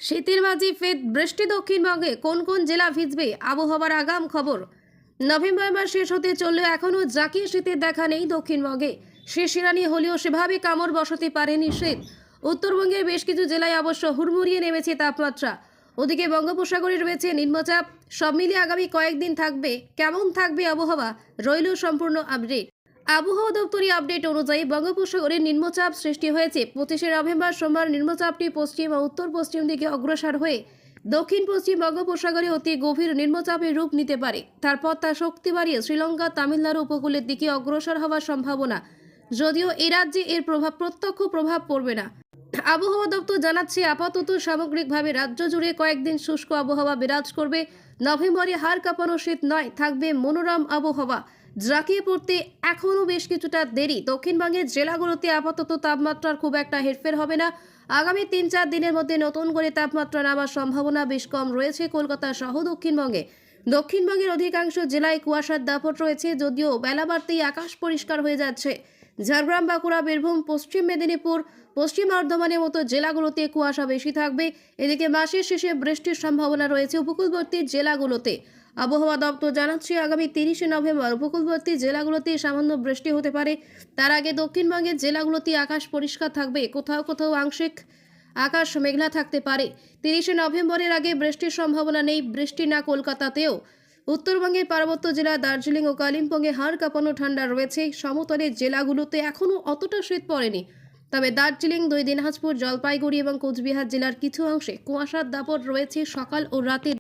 শীতের মাঝে ফের বৃষ্টি দক্ষিণবঙ্গে কোন কোন জেলা ভিজবে আবহাওয়ার আগাম খবর। নভেম্বর মাস শেষ হতে চললেও এখনও জাঁকিয়ে শীতের দেখা নেই দক্ষিণবঙ্গে। শিরশিরানি হলেও সেভাবে কামড় বসাতে পারেনি শীত। উত্তরবঙ্গের বেশ কিছু জেলায় অবশ্য হুড়মুড়িয়ে নেমেছে তাপমাত্রা। ওদিকে বঙ্গোপসাগরে রয়েছে নিম্নচাপ। সব মিলিয়ে আগামী কয়েকদিন থাকবে কেমন থাকবে আবহাওয়া, রইল সম্পূর্ণ আপডেট। আবহাওয়া দপ্তরের আপডেট অনুযায়ী বঙ্গোপসাগরে নিম্নচাপ সৃষ্টি হয়েছে। 25শে নভেম্বর সোমবার নিম্নচাপটি পশ্চিম ও উত্তর পশ্চিম দিকে অগ্রসর হয়ে দক্ষিণ পশ্চিম বঙ্গোপসাগরে অতি গভীর নিম্নচাপের রূপ নিতে পারে। তারপর তা শক্তি বাড়িয়ে শ্রীলঙ্কা তামিলনাড়ু উপকূলের দিকে অগ্রসর হওয়ার সম্ভাবনা, যদিও এ রাজ্যে এর প্রত্যক্ষ প্রভাব পড়বে না। আবহাওয়া দপ্তর জানাচ্ছে, আপাতত সামগ্রিকভাবে রাজ্য জুড়ে কয়েকদিন শুষ্ক আবহাওয়া বিরাজ করবে। নভেম্বরে হাড় কাঁপানো শীত নয়, থাকবে মনোরম আবহাওয়া। জাঁকিয়ে পড়তে এখনও বেশ কিছুটা দেরি। দক্ষিণবঙ্গের জেলাগুলোতে আপাতত তাপমাত্রার খুব একটা হেরফের হবে না। আগামী 3-4 দিনের মধ্যে নতুন করে তাপমাত্রা নামার সম্ভাবনা বেশ কম রয়েছে কলকাতা সহ দক্ষিণবঙ্গে। দক্ষিণবঙ্গের অধিকাংশ জেলায় কুয়াশার দাপট রয়েছে, যদিও বেলা বাড়তেই আকাশ পরিষ্কার হয়ে যাচ্ছে। ঝাড়গ্রাম, বাঁকুড়া, বীরভূম, পশ্চিম মেদিনীপুর, পশ্চিম বর্ধমানের মতো জেলাগুলোতে কুয়াশা বেশি থাকবে। এদিকে মাসের শেষে বৃষ্টির সম্ভাবনা রয়েছে উপকূলবর্তী জেলাগুলোতে। আবহাওয়া দপ্তর জানাচ্ছে, আগামী 30শে নভেম্বর উপকূলবর্তী জেলাগুলোতে সামান্য বৃষ্টি হতে পারে। তার আগে দক্ষিণবঙ্গের জেলাগুলোতে আকাশ পরিষ্কার থাকবে, কোথাও কোথাও আংশিক আকাশ মেঘলা থাকতে পারে। 30শে নভেম্বরের আগে বৃষ্টির সম্ভাবনা নেই। বৃষ্টি না কলকাতাতেও। উত্তরবঙ্গের পার্বত্য জেলা দার্জিলিং ও কালিম্পংয়ে হাড় কাঁপানো ঠান্ডা রয়েছে। সমতলের জেলাগুলোতে এখনও অতটা শীত পড়েনি, তবে দার্জিলিং, দিনাজপুর, জলপাইগুড়ি এবং কোচবিহার জেলার কিছু অংশে কুয়াশার দাপট রয়েছে সকাল ও রাতে।